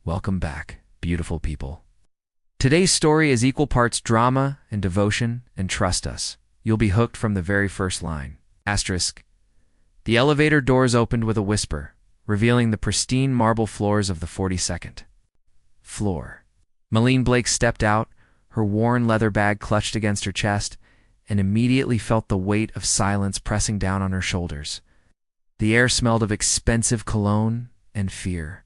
Welcome back, beautiful people. Today's story is equal parts drama and devotion, and trust us, you'll be hooked from the very first line. Asterisk. The elevator doors opened with a whisper, revealing the pristine marble floors of the 42nd floor. Meline Blake stepped out, her worn leather bag clutched against her chest, and immediately felt the weight of silence pressing down on her shoulders. The air smelled of expensive cologne and fear.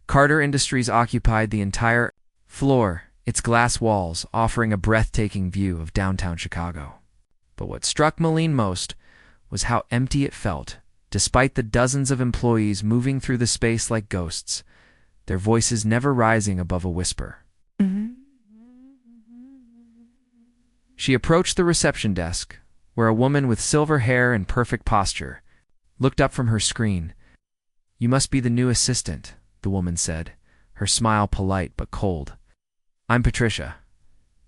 Carter Industries occupied the entire floor, its glass walls offering a breathtaking view of downtown Chicago. But what struck Meline most was how empty it felt, despite the dozens of employees moving through the space like ghosts, their voices never rising above a whisper. She approached the reception desk, where a woman with silver hair and perfect posture looked up from her screen. "You must be the new assistant," the woman said, her smile polite but cold. "I'm Patricia.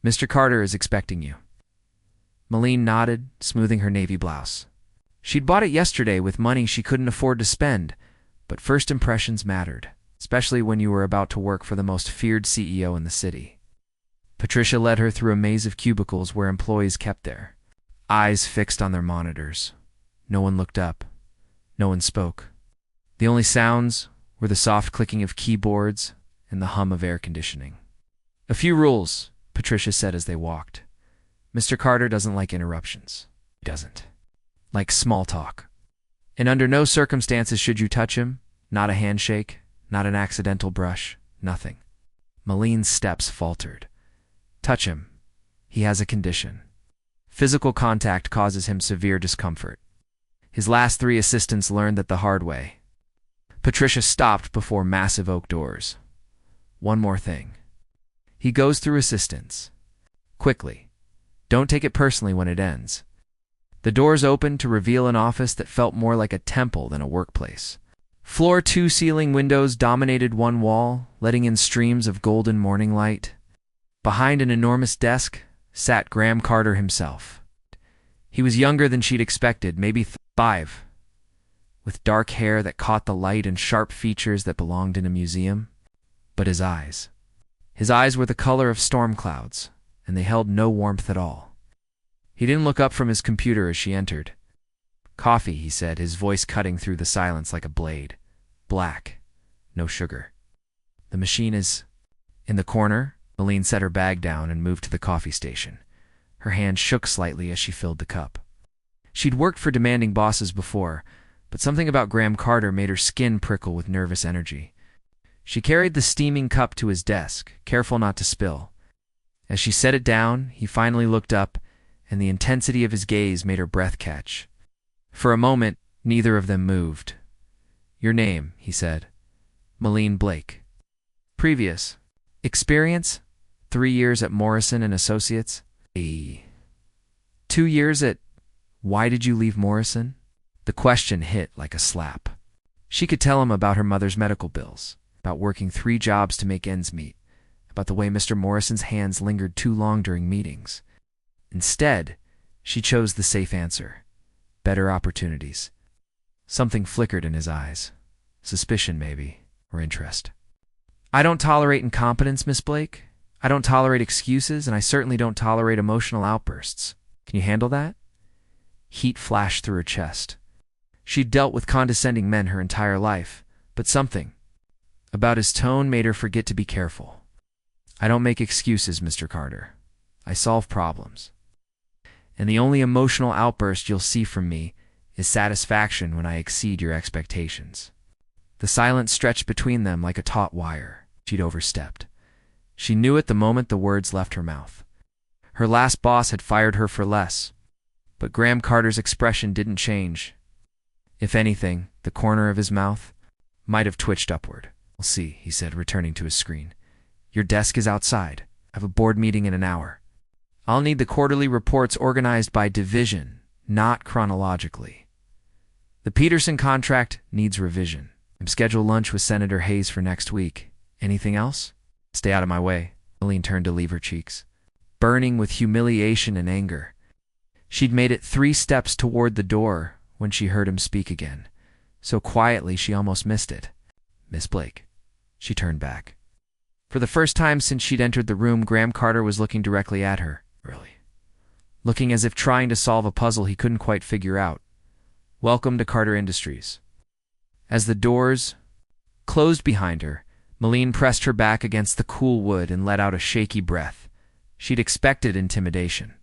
Mr. Carter is expecting you." Meline nodded, smoothing her navy blouse. She'd bought it yesterday with money she couldn't afford to spend, but first impressions mattered, especially when you were about to work for the most feared CEO in the city. Patricia led her through a maze of cubicles where employees kept their eyes fixed on their monitors. No one looked up. No one spoke. The only sounds were the soft clicking of keyboards and the hum of air conditioning. "A few rules," Patricia said as they walked. "Mr. Carter doesn't like interruptions. He doesn't like small talk. And under no circumstances should you touch him. Not a handshake, not an accidental brush, nothing." Meline's steps faltered. "Touch him. He has a condition. Physical contact causes him severe discomfort. His last 3 assistants learned that the hard way." Patricia stopped before massive oak doors. "One more thing. He goes through assistants. Quickly. Don't take it personally when it ends." The doors opened to reveal an office that felt more like a temple than a workplace. Floor 2 ceiling windows dominated one wall, letting in streams of golden morning light. Behind an enormous desk sat Graham Carter himself. He was younger than she'd expected, maybe 5, with dark hair that caught the light and sharp features that belonged in a museum. But his eyes were the color of storm clouds, and they held no warmth at all. He didn't look up from his computer as she entered. "Coffee," he said, his voice cutting through the silence like a blade. "Black. No sugar." "The machine is in the corner." Meline set her bag down and moved to the coffee station. Her hand shook slightly as she filled the cup. She'd worked for demanding bosses before, but something about Graham Carter made her skin prickle with nervous energy. She carried the steaming cup to his desk, careful not to spill. As she set it down, he finally looked up, and the intensity of his gaze made her breath catch. For a moment, neither of them moved. "Your name," he said. "Meline Blake." "Previous experience?" 3 years at Morrison and Associates. 2 years at... Why did you leave Morrison? The question hit like a slap. She could tell him about her mother's medical bills, about working 3 jobs to make ends meet, about the way Mr. Morrison's hands lingered too long during meetings. Instead, she chose the safe answer. Better opportunities. Something flickered in his eyes. Suspicion, maybe, or interest. "I don't tolerate incompetence, Miss Blake. I don't tolerate excuses, and I certainly don't tolerate emotional outbursts. Can you handle that?" Heat flashed through her chest. She'd dealt with condescending men her entire life, but something about his tone made her forget to be careful. "I don't make excuses, Mr. Carter. I solve problems. And the only emotional outburst you'll see from me is satisfaction when I exceed your expectations." The silence stretched between them like a taut wire. She'd overstepped. She knew it the moment the words left her mouth. Her last boss had fired her for less, but Graham Carter's expression didn't change. If anything, the corner of his mouth might have twitched upward. "We'll see," he said, returning to his screen. "Your desk is outside. I have a board meeting in an hour. I'll need the quarterly reports organized by division, not chronologically. The Peterson contract needs revision. I'm scheduled lunch with Senator Hayes for next week. Anything else?" "Stay out of my way." Meline turned to leave, her cheeks burning with humiliation and anger. She'd made it 3 steps toward the door when she heard him speak again, so quietly she almost missed it. "Miss Blake." She turned back. For the first time since she'd entered the room, Graham Carter was looking directly at her, looking as if trying to solve a puzzle he couldn't quite figure out. Welcome to Carter Industries. As the doors closed behind her, Meline pressed her back against the cool wood and let out a shaky breath. She'd expected intimidation.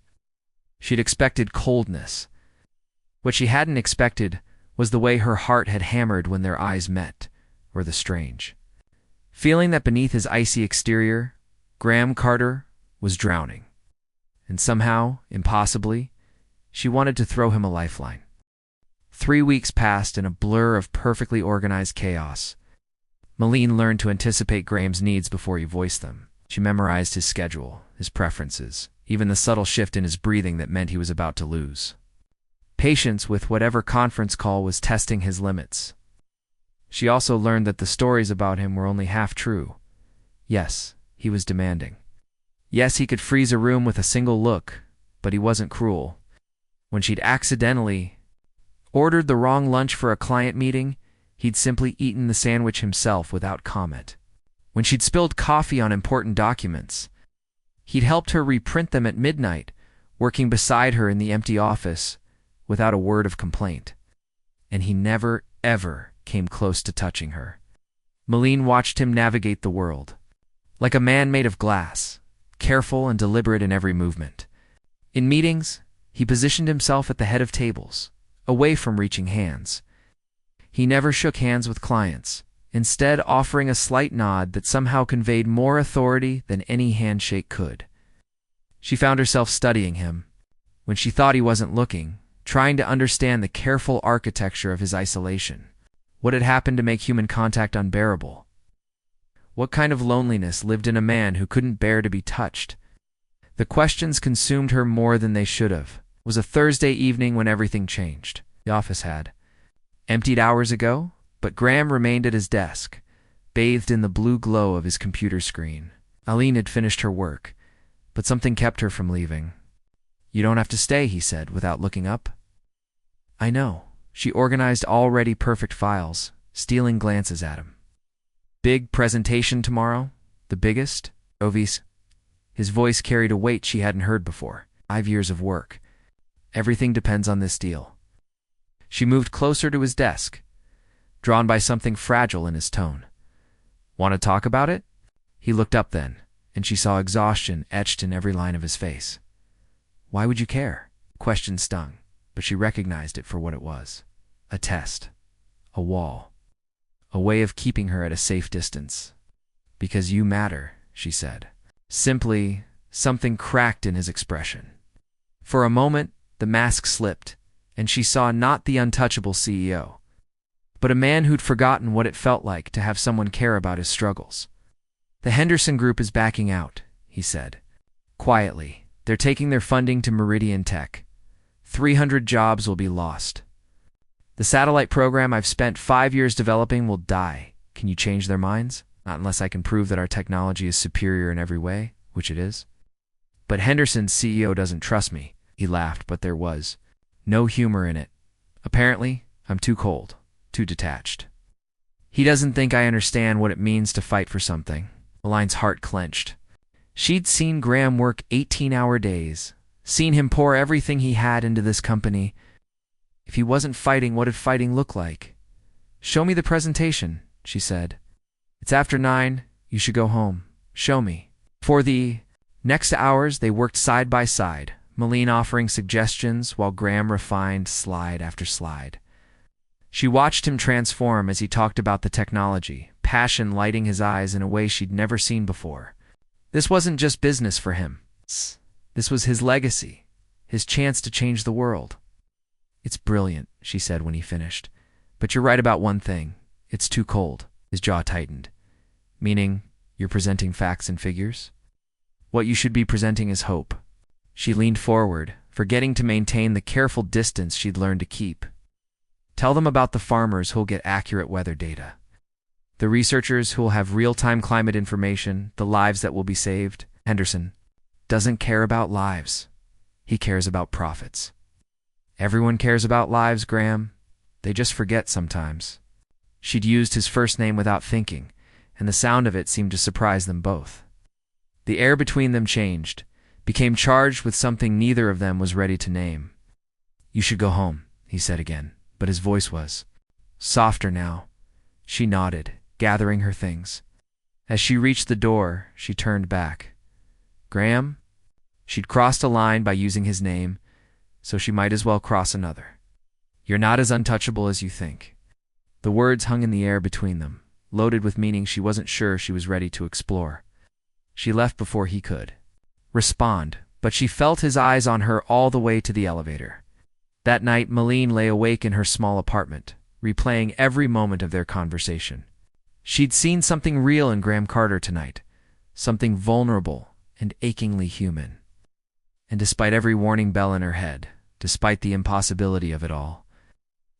She'd expected coldness. What she hadn't expected was the way her heart had hammered when their eyes met, or the strange feeling that beneath his icy exterior, Graham Carter was drowning. And somehow, impossibly, she wanted to throw him a lifeline. 3 weeks passed in a blur of perfectly organized chaos. Meline learned to anticipate Graham's needs before he voiced them. She memorized his schedule, his preferences, even the subtle shift in his breathing that meant he was about to lose patience with whatever conference call was testing his limits. She also learned that the stories about him were only half true. Yes, he was demanding. Yes, he could freeze a room with a single look, but he wasn't cruel. When she'd accidentally ordered the wrong lunch for a client meeting, he'd simply eaten the sandwich himself without comment. When she'd spilled coffee on important documents, he'd helped her reprint them at midnight, working beside her in the empty office without a word of complaint. And he never, ever came close to touching her. Meline watched him navigate the world, like a man made of glass, careful and deliberate in every movement. In meetings, he positioned himself at the head of tables, away from reaching hands. He never shook hands with clients, instead offering a slight nod that somehow conveyed more authority than any handshake could. She found herself studying him, when she thought he wasn't looking, trying to understand the careful architecture of his isolation. What had happened to make human contact unbearable? What kind of loneliness lived in a man who couldn't bear to be touched? The questions consumed her more than they should have. It was a Thursday evening when everything changed. The office had emptied hours ago, but Graham remained at his desk, bathed in the blue glow of his computer screen. Aline had finished her work, but something kept her from leaving. "You don't have to stay," he said, without looking up. "I know." She organized already perfect files, stealing glances at him. "Big presentation tomorrow? The biggest?" Ovis. His voice carried a weight she hadn't heard before. 5 years of work. "Everything depends on this deal." She moved closer to his desk, drawn by something fragile in his tone. "Want to talk about it?" He looked up then, and she saw exhaustion etched in every line of his face. "Why would you care?" The question stung, but she recognized it for what it was. A test. A wall. A way of keeping her at a safe distance. "Because you matter," she said. Simply, something cracked in his expression. For a moment, the mask slipped, and she saw not the untouchable CEO, but a man who'd forgotten what it felt like to have someone care about his struggles. "The Henderson Group is backing out," he said. Quietly. "They're taking their funding to Meridian Tech. 300 jobs will be lost. The satellite program I've spent 5 years developing will die. Can you change their minds? Not unless I can prove that our technology is superior in every way, which it is." "But Henderson's CEO doesn't trust me." He laughed, but there was no humor in it. "Apparently, I'm too cold, too detached. He doesn't think I understand what it means to fight for something." Meline's heart clenched. She'd seen Graham work 18-hour days, seen him pour everything he had into this company. If he wasn't fighting, what did fighting look like? "Show me the presentation," she said. "It's after 9. You should go home. Show me." For the next hours, they worked side by side, Meline offering suggestions while Graham refined slide after slide. She watched him transform as he talked about the technology, passion lighting his eyes in a way she'd never seen before. This wasn't just business for him. This was his legacy, his chance to change the world. "It's brilliant," she said when he finished. "But you're right about one thing. It's too cold." His jaw tightened. "Meaning, you're presenting facts and figures?" "What you should be presenting is hope." She leaned forward, forgetting to maintain the careful distance she'd learned to keep. "Tell them about the farmers who'll get accurate weather data. The researchers who'll have real-time climate information, the lives that will be saved. Henderson doesn't care about lives. He cares about profits." "Everyone cares about lives, Graham. They just forget sometimes." She'd used his first name without thinking, and the sound of it seemed to surprise them both. The air between them changed, became charged with something neither of them was ready to name. "You should go home," he said again, but his voice was softer now. She nodded, gathering her things. As she reached the door, she turned back. "Graham?" She'd crossed a line by using his name, so she might as well cross another. "You're not as untouchable as you think." The words hung in the air between them, loaded with meaning she wasn't sure she was ready to explore. She left before he could respond, but she felt his eyes on her all the way to the elevator. That night, Meline lay awake in her small apartment, replaying every moment of their conversation. She'd seen something real in Graham Carter tonight, something vulnerable and achingly human. And despite every warning bell in her head, despite the impossibility of it all,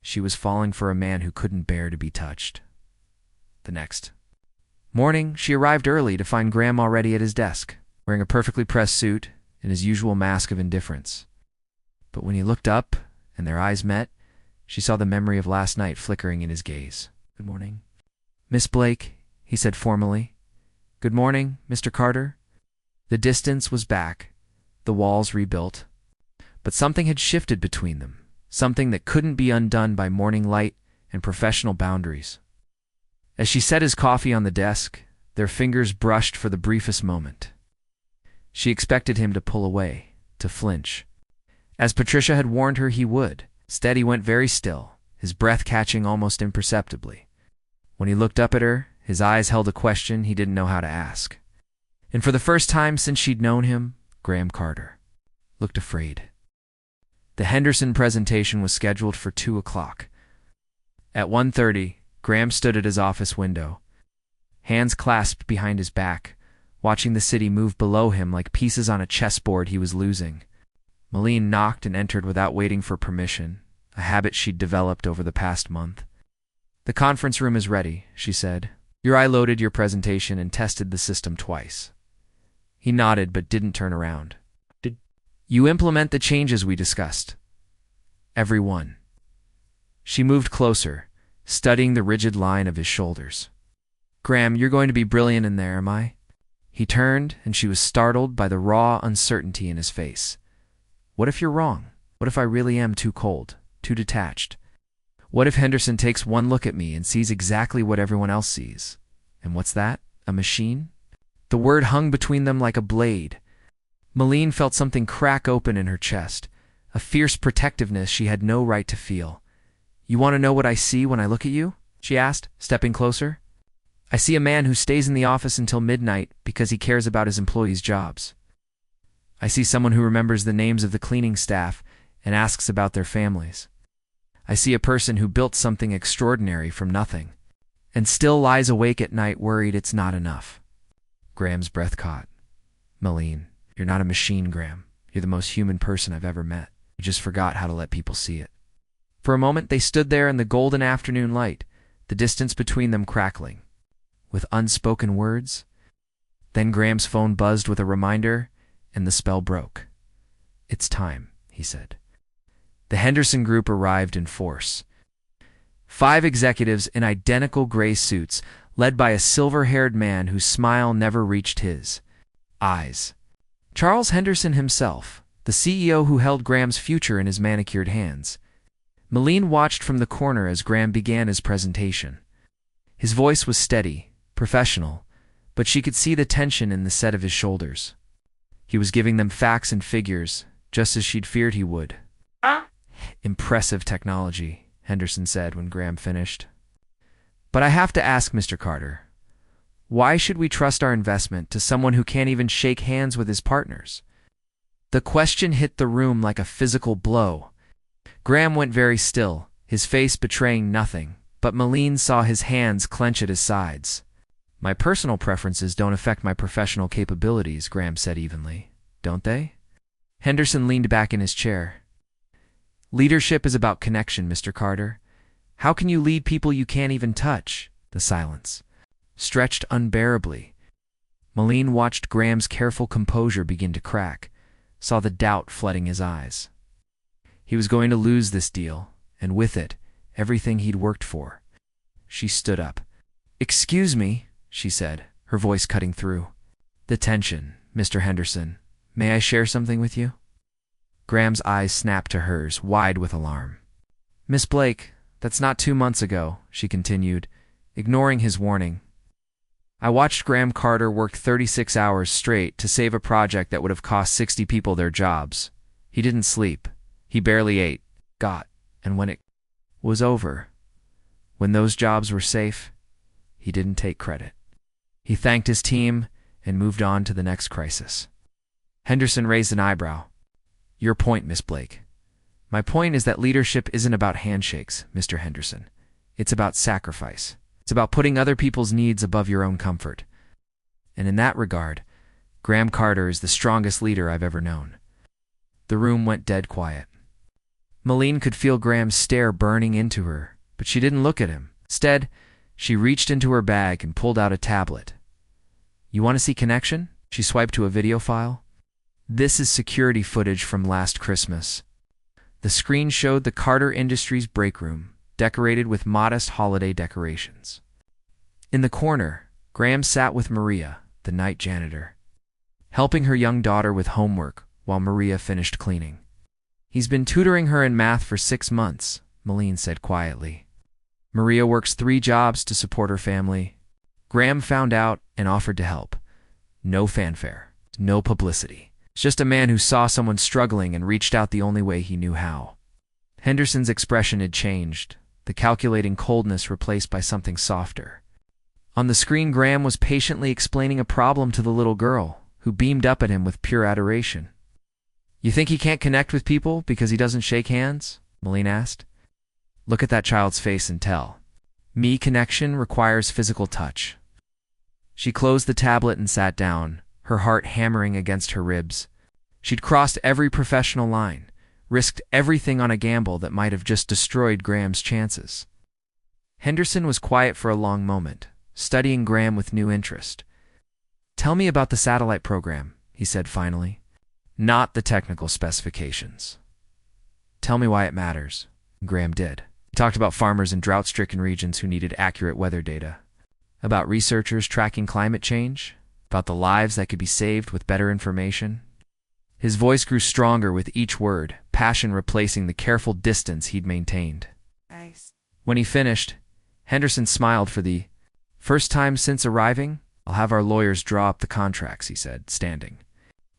she was falling for a man who couldn't bear to be touched. The next morning, she arrived early to find Graham already at his desk, wearing a perfectly pressed suit and his usual mask of indifference. But when he looked up and their eyes met, she saw the memory of last night flickering in his gaze. "Good morning, Miss Blake," he said formally. "Good morning, Mr. Carter." The distance was back, the walls rebuilt, but something had shifted between them, something that couldn't be undone by morning light and professional boundaries. As she set his coffee on the desk, their fingers brushed for the briefest moment. She expected him to pull away, to flinch. As Patricia had warned her he would. Instead, he went very still, his breath catching almost imperceptibly. When he looked up at her, his eyes held a question he didn't know how to ask. And for the first time since she'd known him, Graham Carter looked afraid. The Henderson presentation was scheduled for 2 o'clock. At 1:30, Graham stood at his office window, hands clasped behind his back, watching the city move below him like pieces on a chessboard he was losing. Meline knocked and entered without waiting for permission, a habit she'd developed over the past month. "The conference room is ready," she said. "I loaded your presentation and tested the system twice." He nodded but didn't turn around. "Did you implement the changes we discussed?" "Every one." She moved closer, studying the rigid line of his shoulders. "Graham, you're going to be brilliant in there, am I?" He turned, and she was startled by the raw uncertainty in his face. "What if you're wrong? What if I really am too cold, too detached? What if Henderson takes one look at me and sees exactly what everyone else sees? And what's that? A machine?" The word hung between them like a blade. Meline felt something crack open in her chest, a fierce protectiveness she had no right to feel. "You want to know what I see when I look at you?" she asked, stepping closer. "I see a man who stays in the office until midnight because he cares about his employees' jobs. I see someone who remembers the names of the cleaning staff and asks about their families. I see a person who built something extraordinary from nothing and still lies awake at night worried it's not enough." Graham's breath caught. "Meline, you're not a machine, Graham. You're the most human person I've ever met. You just forgot how to let people see it." For a moment they stood there in the golden afternoon light, the distance between them crackling, with unspoken words. Then Graham's phone buzzed with a reminder, and the spell broke. "It's time," he said. The Henderson group arrived in force. 5 executives in identical gray suits, led by a silver-haired man whose smile never reached his eyes. Charles Henderson himself, the CEO who held Graham's future in his manicured hands. Meline watched from the corner as Graham began his presentation. His voice was steady, professional, but she could see the tension in the set of his shoulders. He was giving them facts and figures, just as she'd feared he would. "Impressive technology," Henderson said when Graham finished. "But I have to ask, Mr. Carter, why should we trust our investment to someone who can't even shake hands with his partners?" The question hit the room like a physical blow. Graham went very still, his face betraying nothing, but Meline saw his hands clench at his sides. "My personal preferences don't affect my professional capabilities," Graham said evenly. "Don't they?" Henderson leaned back in his chair. "Leadership is about connection, Mr. Carter. How can you lead people you can't even touch?" The silence stretched unbearably. Meline watched Graham's careful composure begin to crack, saw the doubt flooding his eyes. He was going to lose this deal, and with it, everything he'd worked for. She stood up. "Excuse me," she said, her voice cutting through the tension. Mr. Henderson, may I share something with you? Graham's eyes snapped to hers, wide with alarm. Miss Blake, that's not 2 months ago, she continued, ignoring his warning. I watched Graham Carter work 36 hours straight to save a project that would have cost 60 people their jobs. He didn't sleep. He barely ate, and when it was over, when those jobs were safe, he didn't take credit. He thanked his team and moved on to the next crisis. Henderson raised an eyebrow. Your point, Miss Blake. My point is that leadership isn't about handshakes, Mr. Henderson. It's about sacrifice. It's about putting other people's needs above your own comfort. And in that regard, Graham Carter is the strongest leader I've ever known. The room went dead quiet. Meline could feel Graham's stare burning into her, but she didn't look at him. Instead, she reached into her bag and pulled out a tablet. You want to see connection? She swiped to a video file. This is security footage from last Christmas. The screen showed the Carter Industries break room, decorated with modest holiday decorations. In the corner, Graham sat with Maria, the night janitor, helping her young daughter with homework while Maria finished cleaning. He's been tutoring her in math for 6 months, Meline said quietly. Maria works 3 jobs to support her family. Graham found out and offered to help. No fanfare, no publicity. It's just a man who saw someone struggling and reached out the only way he knew how. Henderson's expression had changed, the calculating coldness replaced by something softer. On the screen, Graham was patiently explaining a problem to the little girl, who beamed up at him with pure adoration. You think he can't connect with people because he doesn't shake hands? Meline asked. Look at that child's face and tell. Me connection requires physical touch. She closed the tablet and sat down, her heart hammering against her ribs. She'd crossed every professional line, risked everything on a gamble that might have just destroyed Graham's chances. Henderson was quiet for a long moment, studying Graham with new interest. Tell me about the satellite program, he said finally. Not the technical specifications. Tell me why it matters. Graham did. He talked about farmers in drought-stricken regions who needed accurate weather data, about researchers tracking climate change, about the lives that could be saved with better information. His voice grew stronger with each word, passion replacing the careful distance he'd maintained. Nice. When he finished, Henderson smiled. For the first time since arriving, I'll have our lawyers draw up the contracts, he said, standing.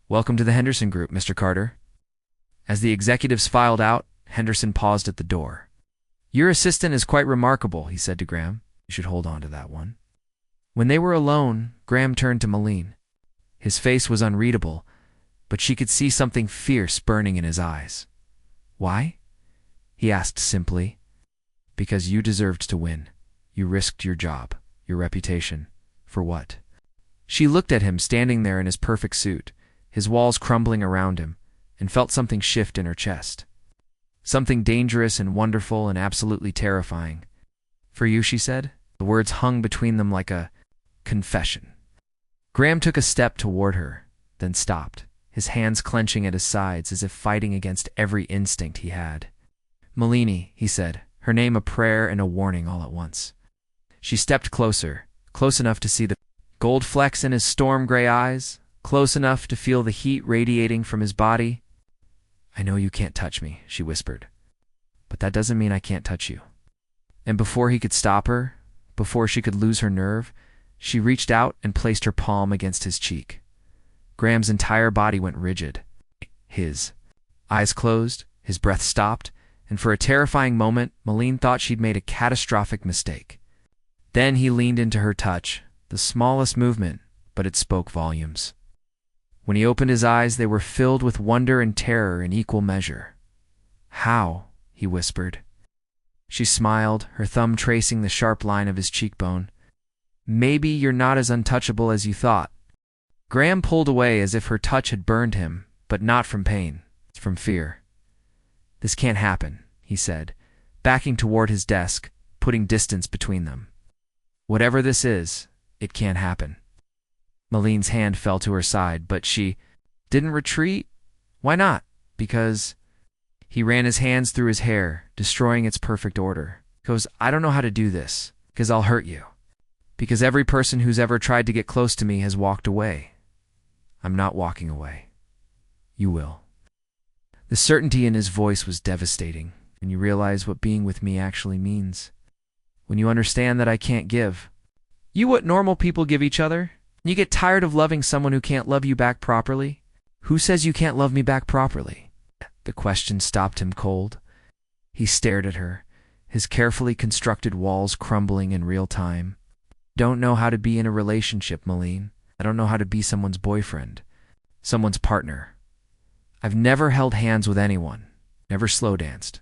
Welcome to the Henderson Group, Mr. Carter. As the executives filed out, Henderson paused at the door. Your assistant is quite remarkable, he said to Graham. You should hold on to that one. When they were alone, Graham turned to Meline. His face was unreadable, but she could see something fierce burning in his eyes. Why? He asked simply. Because you deserved to win. You risked your job, your reputation. For what? She looked at him standing there in his perfect suit, his walls crumbling around him, and felt something shift in her chest. Something dangerous and wonderful and absolutely terrifying. For you, she said. The words hung between them like a confession. Graham took a step toward her, then stopped, his hands clenching at his sides as if fighting against every instinct he had. Meline, he said, her name a prayer and a warning all at once. She stepped closer, close enough to see the gold flecks in his storm-gray eyes, close enough to feel the heat radiating from his body. I know you can't touch me, she whispered, but that doesn't mean I can't touch you. And before he could stop her, before she could lose her nerve, she reached out and placed her palm against his cheek. Graham's entire body went rigid. His eyes closed, his breath stopped, and for a terrifying moment, Meline thought she'd made a catastrophic mistake. Then he leaned into her touch, the smallest movement, but it spoke volumes. When he opened his eyes, they were filled with wonder and terror in equal measure. How? He whispered. She smiled, her thumb tracing the sharp line of his cheekbone. Maybe you're not as untouchable as you thought. Graham pulled away as if her touch had burned him, but not from pain, from fear. This can't happen, he said, backing toward his desk, putting distance between them. Whatever this is, it can't happen. Meline's hand fell to her side, but she didn't retreat. Why not? Because he ran his hands through his hair, destroying its perfect order. Because I don't know how to do this, because I'll hurt you. Because every person who's ever tried to get close to me has walked away. I'm not walking away. You will. The certainty in his voice was devastating, and you realize what being with me actually means. When you understand that I can't give you what normal people give each other, and you get tired of loving someone who can't love you back properly. Who says you can't love me back properly? The question stopped him cold. He stared at her, his carefully constructed walls crumbling in real time. Don't know how to be in a relationship, Meline. I don't know how to be someone's boyfriend, someone's partner. I've never held hands with anyone, never slow danced,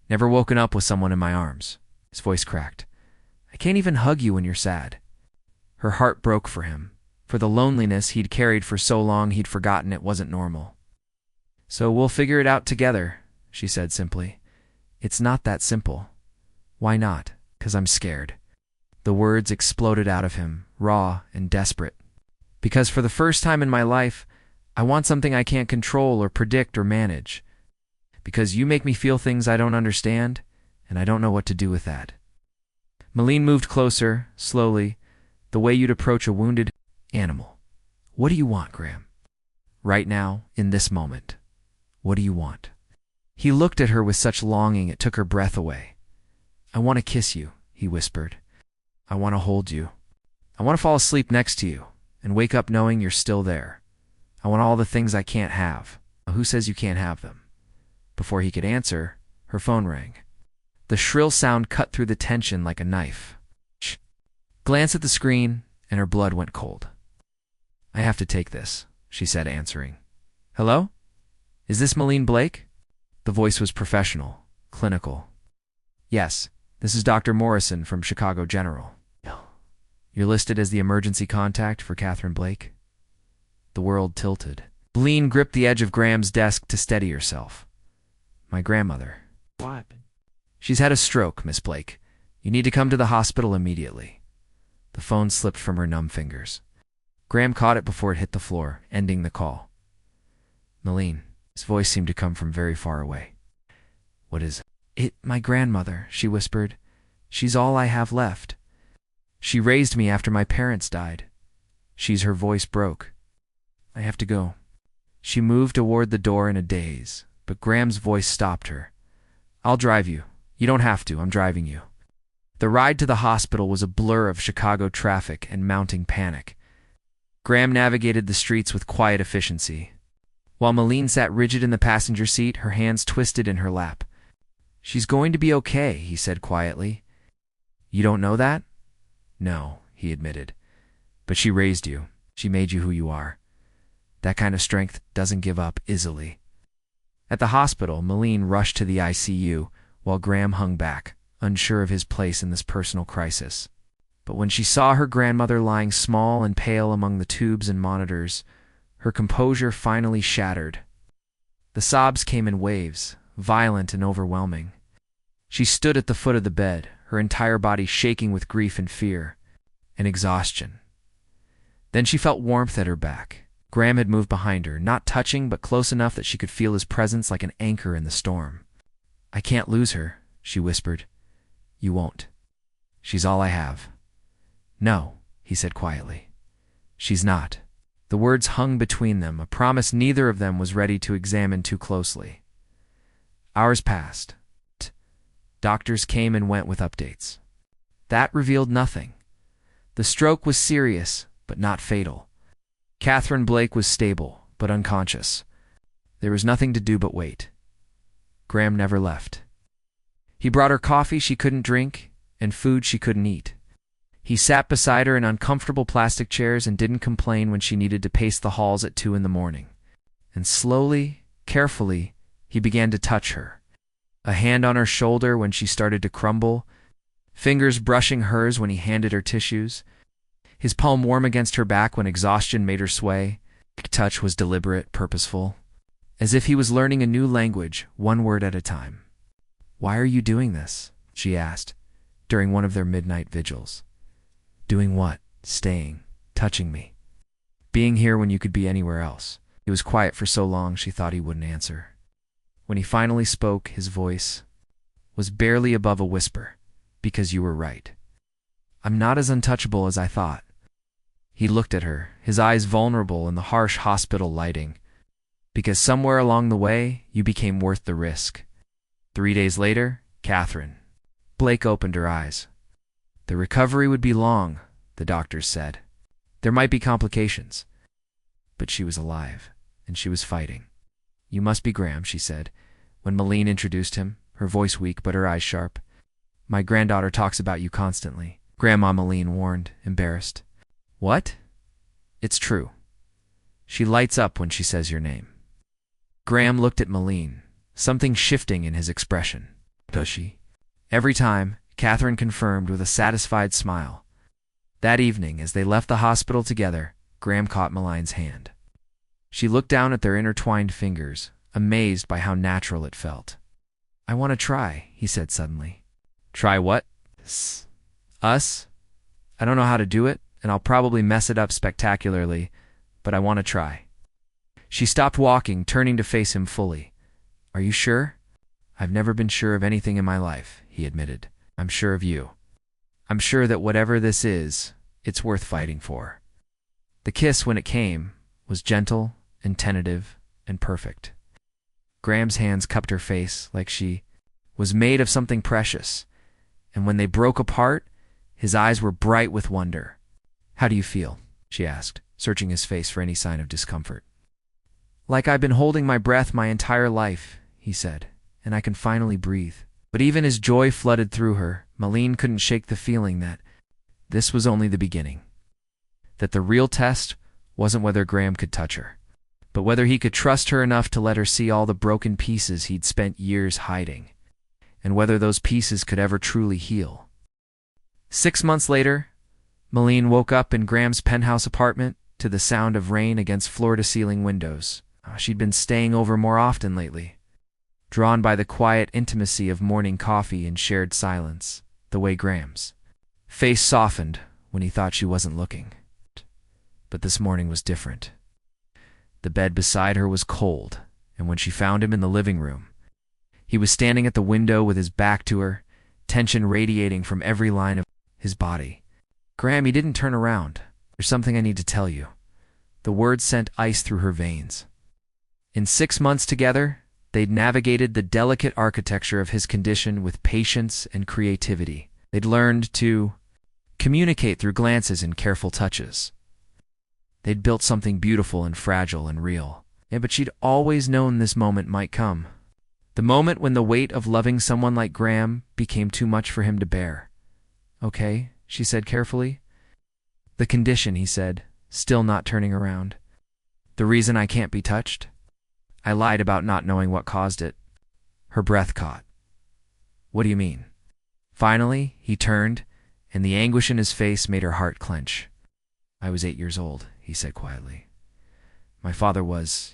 never woken up with someone in my arms. His voice cracked. I can't even hug you when you're sad. Her heart broke for him. For the loneliness he'd carried for so long he'd forgotten it wasn't normal. So we'll figure it out together, she said simply. It's not that simple. Why not? 'Cause I'm scared. The words exploded out of him, raw and desperate. Because for the first time in my life, I want something I can't control or predict or manage. Because you make me feel things I don't understand, and I don't know what to do with that. Meline moved closer, slowly, the way you'd approach a wounded animal. What do you want, Graham? Right now, in this moment. What do you want? He looked at her with such longing it took her breath away. I want to kiss you, he whispered. I want to hold you. I want to fall asleep next to you and wake up knowing you're still there. I want all the things I can't have. Who says you can't have them? Before he could answer, her phone rang. The shrill sound cut through the tension like a knife. Shh. Glanced at the screen, and her blood went cold. I have to take this, she said, answering. Hello? Is this Meline Blake? The voice was professional, clinical. Yes, this is Dr. Morrison from Chicago General. You're listed as the emergency contact for Catherine Blake? The world tilted. Meline gripped the edge of Graham's desk to steady herself. My grandmother. What happened? She's had a stroke, Miss Blake. You need to come to the hospital immediately. The phone slipped from her numb fingers. Graham caught it before it hit the floor, ending the call. Meline. His voice seemed to come from very far away. What is it? My grandmother, she whispered. She's all I have left. She raised me after my parents died. Her voice broke. I have to go. She moved toward the door in a daze, but Graham's voice stopped her. I'll drive you. You don't have to, I'm driving you. The ride to the hospital was a blur of Chicago traffic and mounting panic. Graham navigated the streets with quiet efficiency, while Meline sat rigid in the passenger seat, her hands twisted in her lap. She's going to be okay, he said quietly. You don't know that? No, he admitted. But she raised you. She made you who you are. That kind of strength doesn't give up easily. At the hospital, Meline rushed to the ICU, while Graham hung back, unsure of his place in this personal crisis. But when she saw her grandmother lying small and pale among the tubes and monitors, her composure finally shattered. The sobs came in waves, violent and overwhelming. She stood at the foot of the bed, her entire body shaking with grief and fear, and exhaustion. Then she felt warmth at her back. Graham had moved behind her, not touching but close enough that she could feel his presence like an anchor in the storm. I can't lose her, she whispered. You won't. She's all I have. No, he said quietly. She's not. The words hung between them, a promise neither of them was ready to examine too closely. Hours passed. Doctors came and went with updates. That revealed nothing. The stroke was serious, but not fatal. Catherine Blake was stable, but unconscious. There was nothing to do but wait. Graham never left. He brought her coffee she couldn't drink and food she couldn't eat. He sat beside her in uncomfortable plastic chairs and didn't complain when she needed to pace the halls at 2 a.m. And slowly, carefully, he began to touch her. A hand on her shoulder when she started to crumble, fingers brushing hers when he handed her tissues, his palm warm against her back when exhaustion made her sway. His touch was deliberate, purposeful, as if he was learning a new language, one word at a time. Why are you doing this? She asked, during one of their midnight vigils. Doing what? Staying, touching me. Being here when you could be anywhere else. He was quiet for so long she thought he wouldn't answer. When he finally spoke, his voice was barely above a whisper. Because you were right. I'm not as untouchable as I thought. He looked at her, his eyes vulnerable in the harsh hospital lighting. Because somewhere along the way, you became worth the risk. 3 days later, Catherine. Blake opened her eyes. The recovery would be long, the doctors said. There might be complications. But she was alive, and she was fighting. You must be Graham, she said, when Meline introduced him, her voice weak but her eyes sharp. My granddaughter talks about you constantly, Grandma Meline warned, embarrassed. What? It's true. She lights up when she says your name. Graham looked at Meline, something shifting in his expression. Does she? Every time, Catherine confirmed with a satisfied smile. That evening, as they left the hospital together, Graham caught Meline's hand. She looked down at their intertwined fingers, amazed by how natural it felt. I want to try, he said suddenly. Try what? Us? I don't know how to do it, and I'll probably mess it up spectacularly, but I want to try. She stopped walking, turning to face him fully. Are you sure? I've never been sure of anything in my life, he admitted. I'm sure of you. I'm sure that whatever this is, it's worth fighting for. The kiss, when it came, was gentle and tentative and perfect. Graham's hands cupped her face like she was made of something precious, and when they broke apart, his eyes were bright with wonder. How do you feel? She asked, searching his face for any sign of discomfort. Like I've been holding my breath my entire life, he said, and I can finally breathe. But even as joy flooded through her, Meline couldn't shake the feeling that this was only the beginning. That the real test wasn't whether Graham could touch her, but whether he could trust her enough to let her see all the broken pieces he'd spent years hiding, and whether those pieces could ever truly heal. 6 months later, Meline woke up in Graham's penthouse apartment to the sound of rain against floor-to-ceiling windows. She'd been staying over more often lately, drawn by the quiet intimacy of morning coffee and shared silence, the way Graham's face softened when he thought she wasn't looking. But this morning was different. The bed beside her was cold, and when she found him in the living room, he was standing at the window with his back to her, tension radiating from every line of his body. Graham, he didn't turn around. There's something I need to tell you. The words sent ice through her veins. In 6 months together, they'd navigated the delicate architecture of his condition with patience and creativity. They'd learned to communicate through glances and careful touches. They'd built something beautiful and fragile and real. But she'd always known this moment might come. The moment when the weight of loving someone like Graham became too much for him to bear. Okay, she said carefully. The condition, he said, still not turning around. The reason I can't be touched? I lied about not knowing what caused it. Her breath caught. What do you mean? Finally, he turned, and the anguish in his face made her heart clench. I was 8 years old, he said quietly. My father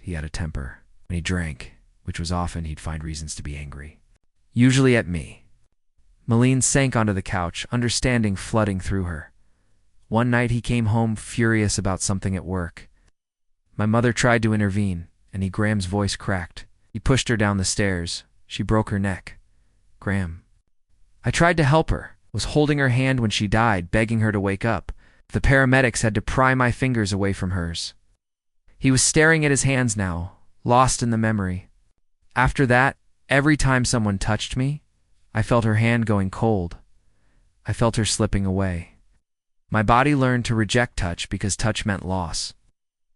he had a temper. When he drank, which was often, he'd find reasons to be angry. Usually at me. Meline sank onto the couch, understanding flooding through her. One night he came home furious about something at work. My mother tried to intervene, and Graham's voice cracked. He pushed her down the stairs. She broke her neck. Graham. I tried to help her, was holding her hand when she died, begging her to wake up. The paramedics had to pry my fingers away from hers. He was staring at his hands now, lost in the memory. After that, every time someone touched me, I felt her hand going cold. I felt her slipping away. My body learned to reject touch because touch meant loss.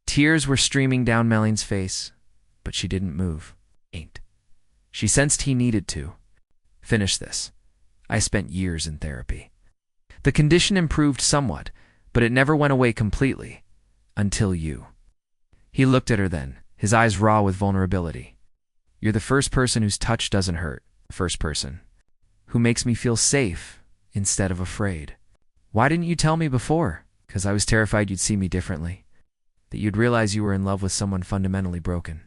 Tears were streaming down Meline's face, but she didn't move. She sensed he needed to. Finish this. I spent years in therapy. The condition improved somewhat, but it never went away completely. Until you. He looked at her then, his eyes raw with vulnerability. You're the first person whose touch doesn't hurt. First person. Who makes me feel safe instead of afraid. Why didn't you tell me before? Because I was terrified you'd see me differently. That you'd realize you were in love with someone fundamentally broken.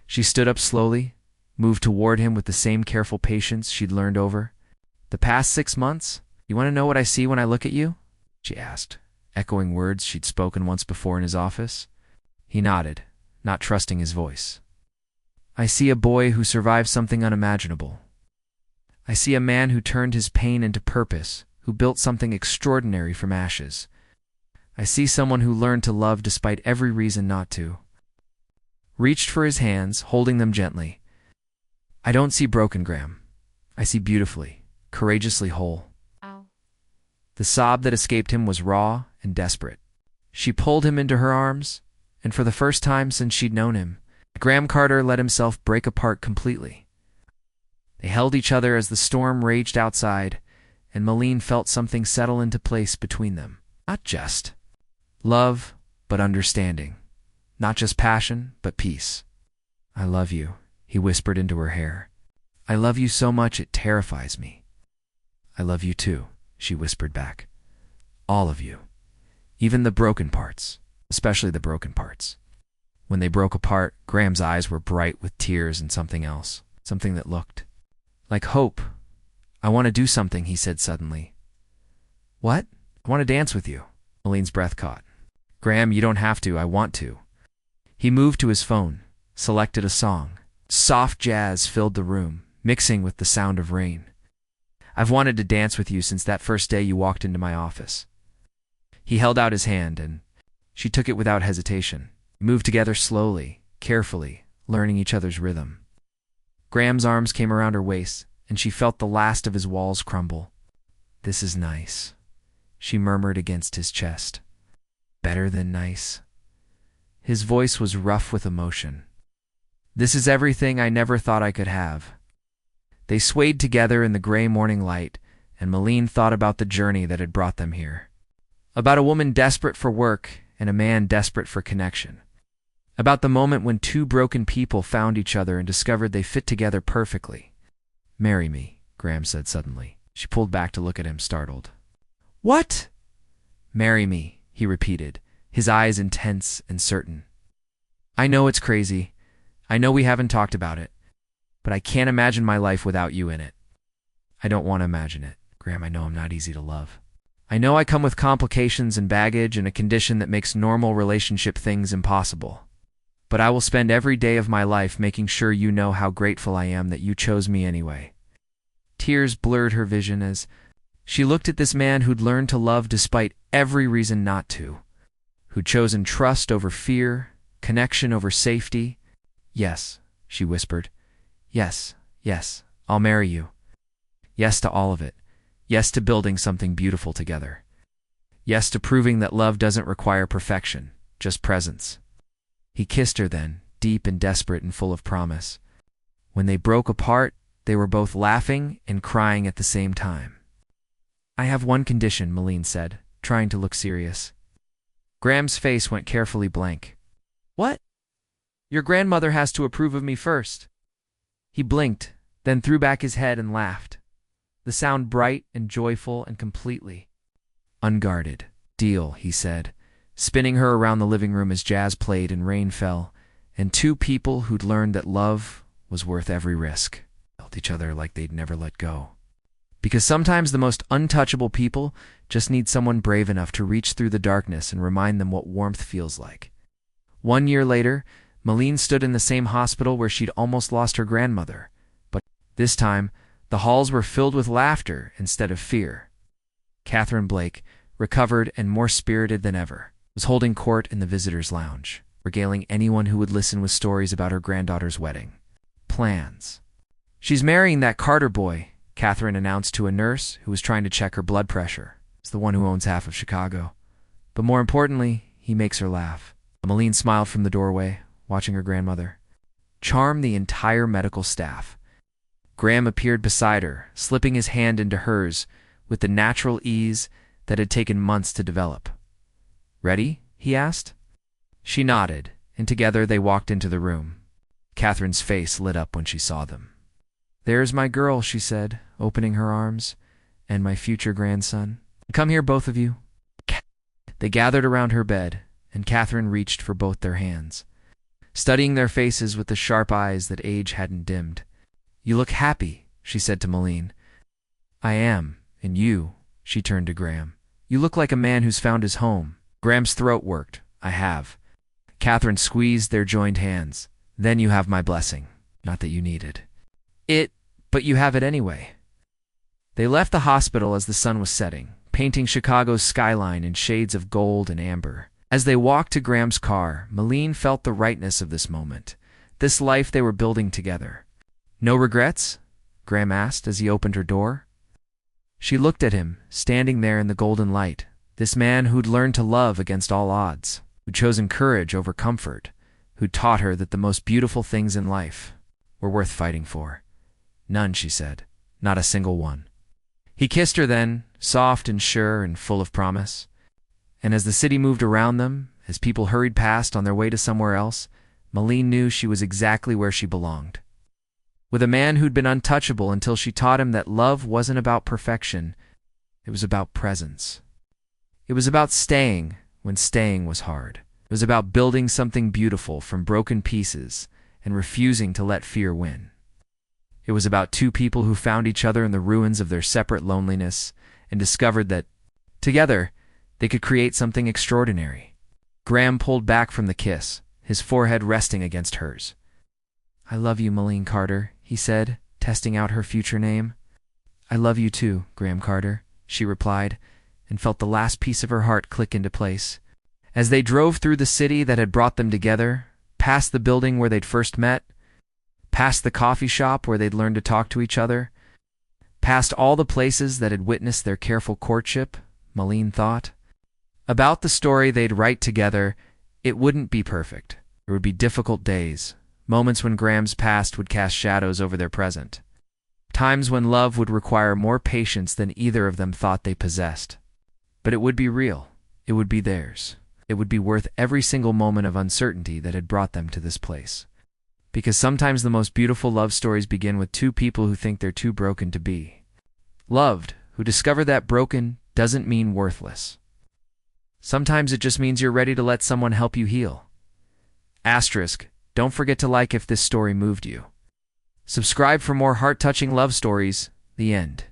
She stood up slowly, moved toward him with the same careful patience she'd learned over. The past 6 months? You want to know what I see when I look at you? She asked, echoing words she'd spoken once before in his office. He nodded, not trusting his voice. I see a boy who survived something unimaginable. I see a man who turned his pain into purpose, who built something extraordinary from ashes. I see someone who learned to love despite every reason not to. Reached for his hands, holding them gently. I don't see broken, Graham. I see beautifully, courageously whole. Ow. The sob that escaped him was raw and desperate. She pulled him into her arms, and for the first time since she'd known him, Graham Carter let himself break apart completely. They held each other as the storm raged outside, and Meline felt something settle into place between them. Not just love, but understanding. Not just passion, but peace. I love you, he whispered into her hair. I love you so much it terrifies me. I love you too, she whispered back. All of you. Even the broken parts, especially the broken parts. When they broke apart, Graham's eyes were bright with tears and something else, something that looked like hope. I want to do something, he said suddenly. What? I want to dance with you. Meline's breath caught. Graham, you don't have to, I want to. He moved to his phone, selected a song. Soft jazz filled the room, mixing with the sound of rain. I've wanted to dance with you since that first day you walked into my office. He held out his hand, and she took it without hesitation. Moved together slowly, carefully, learning each other's rhythm. Graham's arms came around her waist, and she felt the last of his walls crumble. This is nice, she murmured against his chest. Better than nice. His voice was rough with emotion. This is everything I never thought I could have. They swayed together in the gray morning light, and Meline thought about the journey that had brought them here. About a woman desperate for work and a man desperate for connection. About the moment when two broken people found each other and discovered they fit together perfectly. Marry me, Graham said suddenly. She pulled back to look at him, startled. What? Marry me, he repeated, his eyes intense and certain. I know it's crazy. I know we haven't talked about it. But I can't imagine my life without you in it. I don't want to imagine it. Graham, I know I'm not easy to love. I know I come with complications and baggage and a condition that makes normal relationship things impossible. But I will spend every day of my life making sure you know how grateful I am that you chose me anyway. Tears blurred her vision as she looked at this man who'd learned to love despite every reason not to, who'd chosen trust over fear, connection over safety. Yes, she whispered. Yes, yes, I'll marry you. Yes to all of it. Yes to building something beautiful together. Yes to proving that love doesn't require perfection, just presence. He kissed her then, deep and desperate and full of promise. When they broke apart, they were both laughing and crying at the same time. I have one condition, Meline said, trying to look serious. Graham's face went carefully blank. What? Your grandmother has to approve of me first. He blinked, then threw back his head and laughed. The sound bright and joyful and completely unguarded. Deal, he said, spinning her around the living room as jazz played and rain fell, and two people who'd learned that love was worth every risk held each other like they'd never let go. Because sometimes the most untouchable people just need someone brave enough to reach through the darkness and remind them what warmth feels like. 1 year later, Meline stood in the same hospital where she'd almost lost her grandmother, but this time, the halls were filled with laughter instead of fear. Meline Blake, recovered and more spirited than ever, was holding court in the visitors' lounge, regaling anyone who would listen with stories about her granddaughter's wedding. Plans. She's marrying that Carter boy, Catherine announced to a nurse who was trying to check her blood pressure. It's the one who owns half of Chicago. But more importantly, he makes her laugh. Meline smiled from the doorway, watching her grandmother charm the entire medical staff. Graham appeared beside her, slipping his hand into hers with the natural ease that had taken months to develop. Ready? He asked. She nodded, and together they walked into the room. Catherine's face lit up when she saw them. There's my girl, she said, opening her arms, and my future grandson. Come here, both of you. They gathered around her bed, and Catherine reached for both their hands, studying their faces with the sharp eyes that age hadn't dimmed. You look happy, she said to Meline. I am, and you, she turned to Graham. You look like a man who's found his home. Graham's throat worked. I have. Catherine squeezed their joined hands. Then you have my blessing. Not that you needed it, but you have it anyway. They left the hospital as the sun was setting, painting Chicago's skyline in shades of gold and amber. As they walked to Graham's car, Meline felt the rightness of this moment, this life they were building together. "No regrets?" Graham asked as he opened her door. She looked at him, standing there in the golden light, this man who'd learned to love against all odds, who'd chosen courage over comfort, who'd taught her that the most beautiful things in life were worth fighting for. "None," she said. "Not a single one." He kissed her then, soft and sure and full of promise. And as the city moved around them, as people hurried past on their way to somewhere else, Meline knew she was exactly where she belonged. With a man who'd been untouchable until she taught him that love wasn't about perfection, it was about presence. It was about staying when staying was hard. It was about building something beautiful from broken pieces and refusing to let fear win. It was about two people who found each other in the ruins of their separate loneliness and discovered that, together, they could create something extraordinary. Graham pulled back from the kiss, his forehead resting against hers. "I love you, Meline Carter," he said, testing out her future name. "I love you too, Graham Carter," she replied, and felt the last piece of her heart click into place. As they drove through the city that had brought them together, past the building where they'd first met, past the coffee shop where they'd learned to talk to each other, past all the places that had witnessed their careful courtship, Meline thought about the story they'd write together. It wouldn't be perfect. There would be difficult days, moments when Graham's past would cast shadows over their present, times when love would require more patience than either of them thought they possessed. But it would be real. It would be theirs. It would be worth every single moment of uncertainty that had brought them to this place. Because sometimes the most beautiful love stories begin with two people who think they're too broken to be loved, who discover that broken doesn't mean worthless. Sometimes it just means you're ready to let someone help you heal. Asterisk, don't forget to like if this story moved you. Subscribe for more heart-touching love stories. The end.